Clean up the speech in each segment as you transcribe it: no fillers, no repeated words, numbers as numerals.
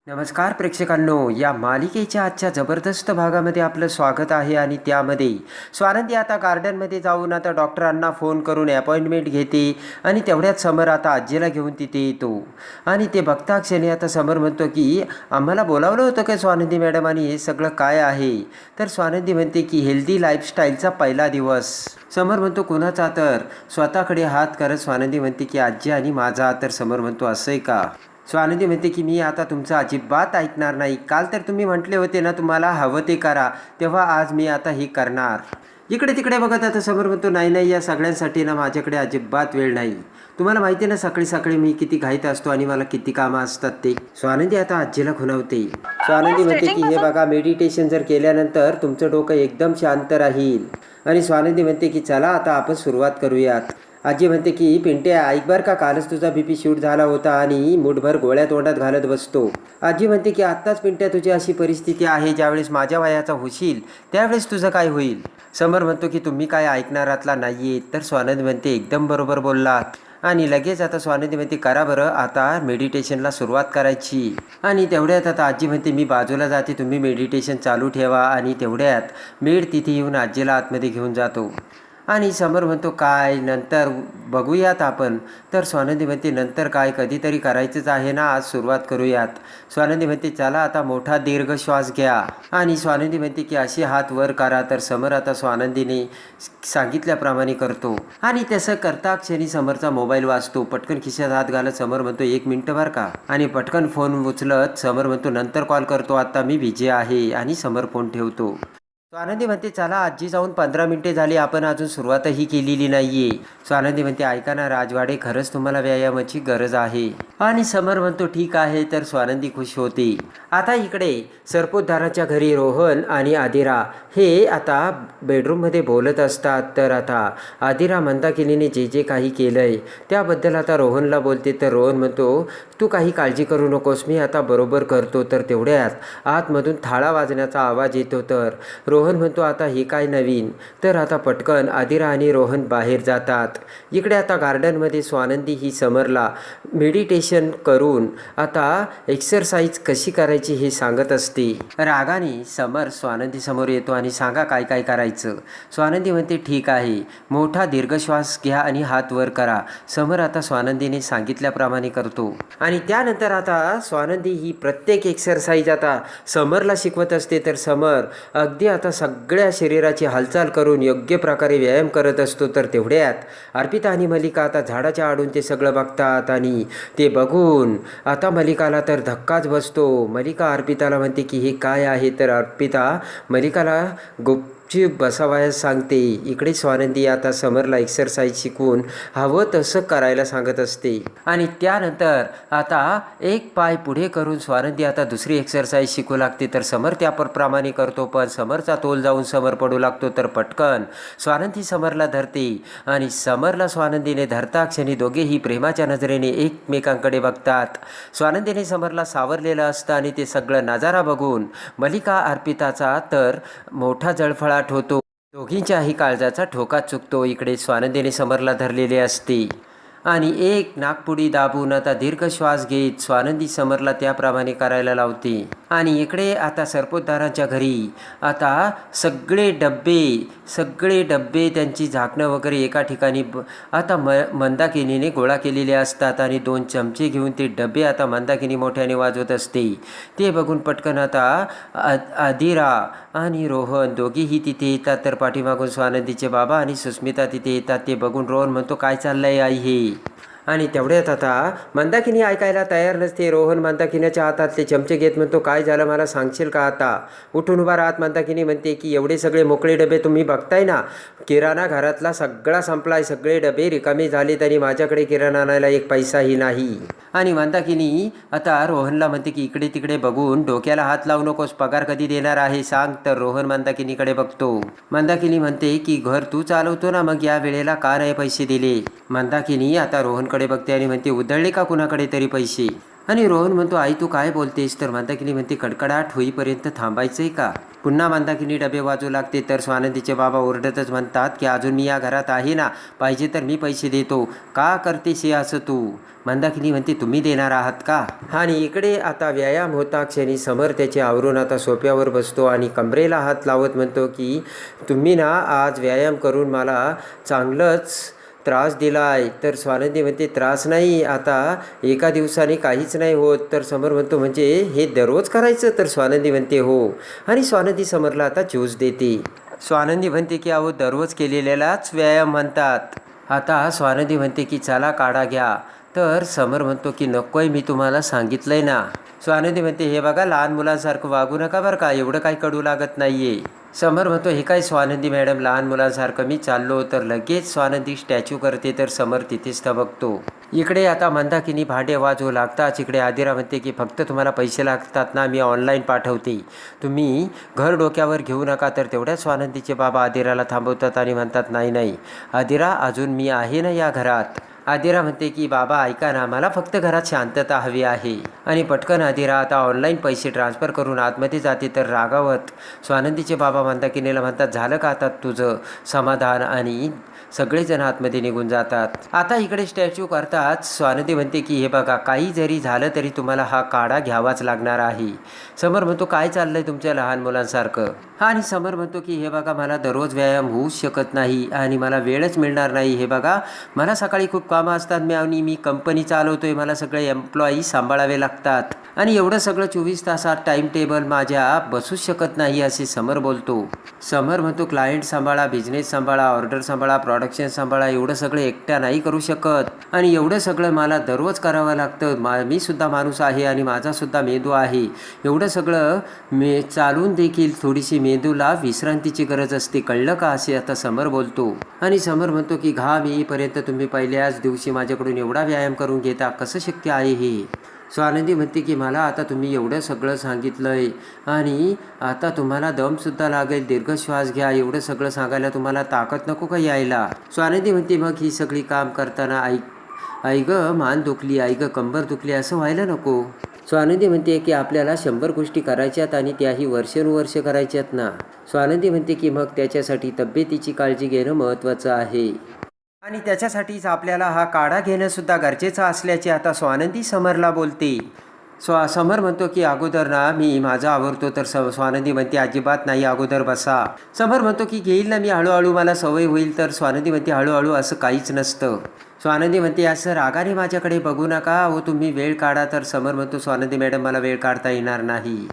नमस्कार प्रेक्षकांनो, या मालिकेच्या आजच्या जबरदस्त भागामध्ये आपलं स्वागत आहे. आणि त्यामध्ये स्वानंदी आता गार्डनमध्ये जाऊन आता डॉक्टरांना फोन करून अपॉइंटमेंट घेते. आणि तेवढ्यात समर आता आजीला घेऊन तिथे येतो. आणि ते बघता क्षणी आता समर म्हणतो की आम्हाला बोलावलं होतं का स्वानंदी मॅडम, आणि हे सगळं काय आहे? तर स्वानंदी म्हणते की हेल्दी लाईफस्टाईलचा पहिला दिवस. समर म्हणतो कुणाचा? तर स्वतःकडे हात करत स्वानंदी म्हणते की आजी आणि माझा. तर समर म्हणतो असं आहे का? स्वानंदी म्हणते की मी आता तुमचं अजिबात ऐकणार नाही. काल तर तुम्ही म्हटले होते ना तुम्हाला हवं ते करा, तेव्हा आज मी आता हे करणार. इकडे तिकडे बघत आता समर म्हणतो नाही नाही, या सगळ्यांसाठी ना माझ्याकडे अजिबात वेळ नाही. तुम्हाला माहिती आहे ना सकाळी सकाळी मी किती घाईत असतो आणि मला किती कामं असतात ते. स्वानंदी आता आजीला खुणावते. स्वानंदी म्हणते की हे बघा, मेडिटेशन जर केल्यानंतर तुमचं डोकं एकदम शांत राहील. आणि स्वानंदी म्हणते की चला आता आपण सुरुवात करूयात. आजी म्हणते की पिंट्या ऐक बरं का, कालच तुझा बीपी शूट झाला होता आणि मुठभर गोळ्या तोंडात घालत बसतो. आजी म्हणते की आत्ताच पिंट्या तुझी अशी परिस्थिती आहे, ज्यावेळेस माझ्या वयाचा होशील त्यावेळेस तुझं काय होईल? समर म्हणतो की तुम्ही काय ऐकणारातला नाहीये. तर स्वानंदी म्हणते एकदम बरोबर बोललात. आणि लगेच आता स्वानंदी म्हणते करा बरं, आता मेडिटेशनला सुरुवात करायची. आणि तेवढ्यात आता आजी म्हणते मी बाजूला जाते, तुम्ही मेडिटेशन चालू ठेवा. आणि तेवढ्यात मेड तिथे येऊन आजीला आतमध्ये घेऊन जातो. आणि समर म्हणतो काय नंतर बघूयात आपण. तर स्वानंदी म्हणते नंतर काय, कधीतरी करायचंच आहे ना, आज सुरुवात करूयात. स्वानंदी म्हणते चला आता मोठा दीर्घ श्वास घ्या. आणि स्वानंदी म्हणते की असे हात वर करा. तर समर आता स्वानंदीने सांगितल्याप्रमाणे करतो. आणि तसं करता क्षणी समरचा मोबाईल वाजतो. पटकन खिशात हात घालत समर म्हणतो 1 मिनिट बरं का. आणि पटकन फोन उचलत समर म्हणतो नंतर कॉल करतो, आता मी बिझी आहे. आणि समर फोन ठेवतो. स्वानंदी म्हणते चला आजी जाऊन 15 मिनिटे झाली, आपण अजून सुरुवातही केलेली नाहीये. स्वानंदी म्हणते ऐका ना राजवाडे, खरंच तुम्हाला व्यायामाची गरज आहे. आणि समर म्हणतो ठीक आहे. तर स्वानंदी खुश होते. आता इकडे सरपोतदाराच्या घरी रोहन आणि आदिरा हे आता बेडरूममध्ये बोलत असतात. तर आता आदिरा मंदाकिनीने जे जे काही केलंय त्याबद्दल आता रोहनला बोलते. तर रोहन म्हणतो तू काही काळजी करू नकोस, मी आता बरोबर करतो. तर तेवढ्यात आतमधून थाळा वाजण्याचा आवाज येतो. तर रोहन म्हणतो आता हे काय नवीन. तर आता पटकन आदिरा आणि रोहन बाहेर जातात. इकडे आता गार्डनमध्ये स्वानंदी ही समरला मेडिटेशन करून आता एक्सरसाइज कशी करायची हे सांगत असते. रागाने समर स्वानंदी समोर येतो आणि सांगा काय काय करायचं. स्वानंदी म्हणते ठीक आहे, मोठा दीर्घ श्वास घ्या आणि हात वर करा. समर आता स्वानंदीने सांगितल्याप्रमाणे करतो. आणि त्यानंतर आता स्वानंदी ही प्रत्येक एक्सरसाइज आता समरला शिकवत असते. तर समर अगदी आता सगळ्या शरीराची हालचाल करून योग्य प्रकारे व्यायाम करत असतो. तर तेवढ्यात अर्पिता आणि मलिका आता झाडाच्या आडून ते सगळं बघतात. आणि ते बघून आता मलिकाला तर धक्काच बसतो. मलिका अर्पिताला म्हणते की हे काय आहे. तर अर्पिता मलिकाला ची बसावयास सांगते. इकडे स्वानंदी आता समरला एक्सरसाइज शिकवून हवं तसं करायला सांगत असते. आणि त्यानंतर आता एक पाय पुढे करून स्वानंदी आता दुसरी एक्सरसाइज शिकू लागते. तर समर त्याप्रमाणे करतो, पण समरचा तोल जाऊन समर पडू लागतो. तर पटकन स्वानंदी समरला धरते. आणि समरला स्वानंदीने धरता क्षणी दोघेही प्रेमाच्या नजरेने एकमेकांकडे बघतात. स्वानंदीने समरला सावरलेलं असतं आणि ते सगळं नजारा बघून मलिका अर्पिताचा तर मोठा जळफळाट होतो. दोघींच्याही काळजाचा ठोका चुकतो. इकडे स्वानंदीने समरला धरलेले असते. आणि एक नाकपुडी दाबून आता दीर्घ श्वास घेत स्वानंदी समरला त्याप्रमाणे करायला लावते. आणि इकडे आता सरपोतदारांच्या घरी आता सगळे डब्बे त्यांची झाकणं वगैरे एका ठिकाणी आता मंदाकिनीने गोळा केलेले असतात. आणि 2 चमचे घेऊन ते डबे आता मंदाकिनी मोठ्याने वाजवत असते. ते बघून पटकन आता आदिरा आणि रोहन दोघेही तिथे येतात. तर पाठीमागून स्वानंदीचे बाबा आणि सुस्मिता तिथे येतात. ते बघून रोहन म्हणतो काय चाललंय आई हे. आणि तेवढ्यात आता मंदाकिनी ऐकायला तयार नसते. रोहन मंदाकिनीच्या हातातले चमचे घेत म्हणतो काय झालं मला सांगशील का आता? उठून उभा राहत मंदाकिनी म्हणते की एवढे सगळे मोकळे डबे तुम्ही बघताय ना, किराणा घरातला सगळा संपलाय, सगळे डबे रिकामे झाले, तरी माझ्याकडे किराणा आणायला एक पैसाही नाही. आणि मंदाकिनी आता रोहनला म्हणते की इकडे तिकडे बघून डोक्याला हात लावू नकोस, पगार कधी देणार आहे सांग. तर रोहन मंदाकिनीकडे बघतो. मंदाकिनी म्हणते की घर तू चालवतो ना, मग या वेळेला का नाही पैसे दिले? मंदाकिनी आता रोहनकडे बघते आणि म्हणते उधळले का कुणाकडे तरी पैसे? आणि रोहन म्हणतो, आई तू काय बोलतेस? तर मंदाकिनी म्हणते, कडकडाट होईपर्यंत थांबायचं आहे का? पुन्हा मंदाकिनी डबे वाजू लागते. तर स्वानंदीचे बाबा ओरडतच म्हणतात की अजून मी या घरात आहे ना, पाहिजे तर मी पैसे देतो, का करतेस हे असं तू? मंदाकिनी म्हणते, तुम्ही देणार आहात का? आणि इकडे आता व्यायाम होता क्षणी समर त्याचे आवरून आता सोफ्यावर बसतो आणि कमरेला हात लावत म्हणतो की तुम्ही ना आज व्यायाम करून मला चांगलंच त्रास दिला आहे. तर स्वानंदी म्हणते, त्रास नाही, आता एका दिवसाने काहीच नाही होत. तर समर म्हणतो, म्हणजे हे दररोज करायचं? तर स्वानंदी म्हणते, हो. आणि स्वानंदी समरला आता ज्यूस देते. स्वानंदी म्हणते की अहो दररोज केलेल्यालाच व्यायाम म्हणतात. आता स्वानंदी म्हणते की चला काढा घ्या. तर समर म्हणतो की नकोय, मी तुम्हाला सांगितलंय ना. स्वानंदी म्हणते, हे बघा लहान मुलांसारखं वागू नका बरं का, एवढं काही कडू लागत नाहीये. समर म्हणतो, हे काय स्वानंदी मॅडम लहान मुलांसारखं? मी चाललो तर लगेच स्वानंदी स्टॅच्यू करते. तर समर तिथेच थबकतो. इकडे आता मंदाकिनी भांडे वाजवू लागताच इकडे आदिरा म्हणते की फक्त तुम्हाला पैसे लागतात ना, मी ऑनलाईन पाठवते, तुम्ही घर डोक्यावर घेऊ नका. तर तेवढ्याच स्वानंदीचे बाबा आदिराला थांबवतात आणि म्हणतात, नाही नाही आदिरा, अजून मी आहे ना या घरात. आदिरा म्हणते की बाबा ऐका ना, मला फक्त घरात शांतता हवी आहे. आणि पटकन आदिरा आता ऑनलाईन पैसे ट्रान्सफर करून आतमध्ये जाते. तर रागावत स्वानंदीचे बाबा मंदाकिनीला म्हणतात, झालं का आता तुझं समाधान? आणि सगळेजण आतमध्ये निघून जातात. आता इकडे स्टॅच्यू करतात. स्वानंदी म्हणते की हे बघा, काही जरी झालं तरी तुम्हाला हा काढा घ्यावाच लागणार आहे. समर म्हणतो, काय चाललंय तुमच्या लहान मुलांसारखं? आणि समर म्हणतो की हे बघा, मला दररोज व्यायाम होऊच शकत नाही आणि मला वेळच मिळणार नाही. हे बघा, मला सकाळी खूप कामं असतात आणि मी कंपनी चालवतोय, मला सगळे एम्प्लॉई सांभाळावे लागतात आणि एवढं सगळं 24 तासात टाईम टेबल माझ्या बसूच शकत नाही असे समर बोलतो. समर म्हणतो, क्लायंट सांभाळा, बिझनेस सांभाळा, ऑर्डर सांभाळा, प्रोडक्शन सांभाळा, एवढं सगळं एकट्या नाही करू शकत आणि एवढं सगळं मला दररोज करावं लागतं. मी सुद्धा माणूस आहे आणि माझा सुद्धा मेंदू आहे. एवढं सगळं चालून देखील थोडीशी मेंदूला विश्रांतीची गरज असते, कळलं का? असे आता समर बोलतो. आणि समर म्हणतो की घाम येईपर्यंत तुम्ही पहिल्याच दिवशी माझ्याकडून एवढा व्यायाम करून घेता, कसं शक्य आहे हे? स्वानंदी म्हणते की मला आता तुम्ही एवढं सगळं सांगितलंय आणि आता तुम्हाला दमसुद्धा लागेल, दीर्घ श्वास घ्या, एवढं सगळं सांगायला तुम्हाला ताकद नको का यायला? स्वानंदी म्हणते, मग ही सगळी काम करताना आई गं मान दुखली, आई गं कंबर दुखली असं व्हायला नको. स्वानंदी म्हणते की आपल्याला 100 गोष्टी करायच्यात आणि त्याही वर्षानुवर्ष करायच्यात ना. स्वानंदी म्हणते की मग त्याच्यासाठी तब्येतीची काळजी घेणं महत्त्वाचं आहे आणि त्याच्यासाठीच आपल्याला हा काढा घेणं सुद्धा गरजेचं असल्याचे आता स्वानंदी समरला बोलते. समर म्हणतो की अगोदर ना मी माझा आवरतो. तर स्वानंदी म्हणते, अजिबात नाही, अगोदर बसा. समर म्हणतो की घेईल ना मी, हळूहळू मला सवय होईल. तर स्वानंदी म्हणते, हळूहळू असं काहीच नसतं. स्वानंदी म्हणते, असं रागाने माझ्याकडे बघू नका, हो तुम्ही वेळ काढा. तर समर म्हणतो, स्वानंदी मॅडम मला वेळ काढता येणार नाही.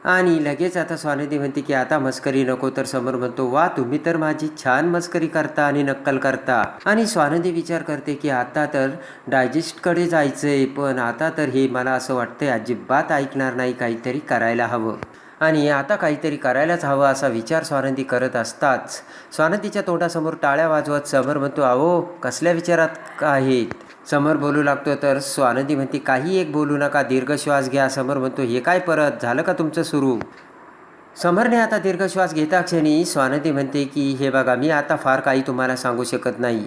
आणि लगेच आता स्वानंदी म्हणते की आता मस्करी नको. तर समर म्हणतो, वा तुम्ही तर माझी छान मस्करी करता आणि नक्कल करता. आणि स्वानंदी विचार करते की आता तर डायजेस्टकडे जायचंय, पण आता तर हे मला असं वाटतंय अजिबात ऐकणार नाही, काहीतरी करायला हवं आणि आता काहीतरी करायलाच हवं असा विचार स्वानंदी करत असताच स्वानंदीच्या तोंडासमोर टाळ्या वाजवत समर म्हणतो, अहो कसल्या विचारात आहेत? समर बोलू लागतो. तर स्वानंदी म्हणते, काही एक बोलू नका, दीर्घ श्वास घ्या. समर म्हणतो, हे काय परत झालं का तुमचं सुरू? समरने आता दीर्घ श्वास घेता क्षणी स्वानंदी म्हणते की हे बघा, मी आता फार काही तुम्हाला सांगू शकत नाही,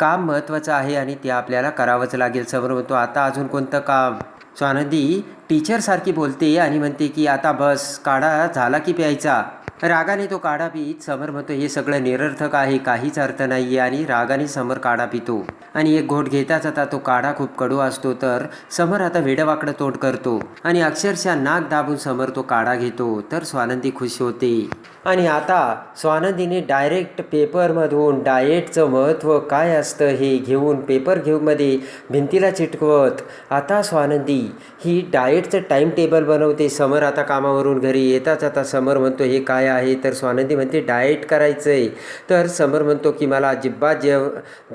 काम महत्त्वाचं आहे आणि ते आपल्याला करावंच लागेल. समर म्हणतो, आता अजून कोणतं काम? स्वानंदी टीचरसारखी बोलते आणि म्हणते की आता बस, काढा झाला की प्यायचा. रागाने तो काढा पीत समर म्हणतो, हे सगळं निरर्थक आहे, काहीच अर्थ नाही आहे. आणि रागाने समर काढा पितो आणि एक घोट घेताच आता तो काढा खूप कडू असतो. तर समर आता वेडवाकडं तोंड करतो आणि अक्षरशः नाक दाबून समर तो काढा घेतो. तर स्वानंदी खुश होते आणि आता स्वानंदीने डायरेक्ट पेपरमधून डाएटचं महत्त्व काय असतं हे घेऊन पेपर मध्ये भिंतीला चिटकवत आता स्वानंदी ही डाएटचं टाईम टेबल बनवते. समर आता कामावरून घरी येताच आता समर म्हणतो, हे काय आहे? तर स्वानंदी म्हणते, डाएट करायचं आहे. तर समर म्हणतो की मला अजिबात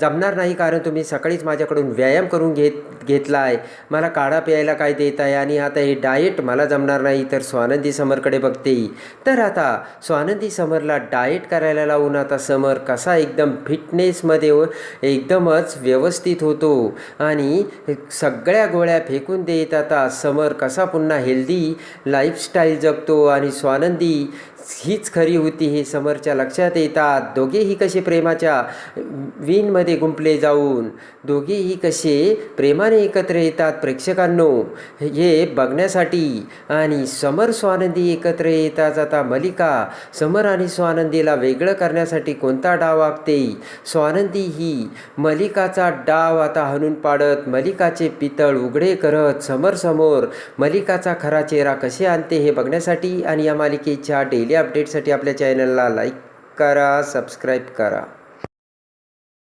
जमणार नाही, कारण तुम्ही सकाळीच माझ्याकडून व्यायाम करून घेतला आहे, मला काढा प्यायला काय देत आहे आणि आता हे डाएट मला जमणार नाही. तर स्वानंदी समरकडे बघते. तर आता स्वानंदी समरला डाएट करायला लावून आता समर कसा एकदम फिटनेसमध्ये एकदमच व्यवस्थित होतो आणि सगळ्या गोळ्या फेकून देत आता समर कसा पुन्हा हेल्दी लाईफस्टाईल जगतो आणि स्वानंदी हीच खरी होती हे समरच्या लक्षात येतात. दोघेही कसे प्रेमाच्या विणमध्ये गुंफले जाऊन दोघेही कसे प्रेमाने एकत्र येतात प्रेक्षकांनो हे बघण्यासाठी. आणि समर स्वानंदी एकत्र येतात. आता मलिका समर आणि स्वानंदीला वेगळं करण्यासाठी कोणता डाव आखते. स्वानंदी ही मलिकाचा डाव आता हाणून पाडत मलिकाचे पितळ उघडे करत समोर मलिकाचा खरा चेहरा कसे आणते हे बघण्यासाठी आणि या मालिकेच्या डेली अपडेटसाठी आपल्या चॅनलला लाईक करा, सबस्क्राईब करा.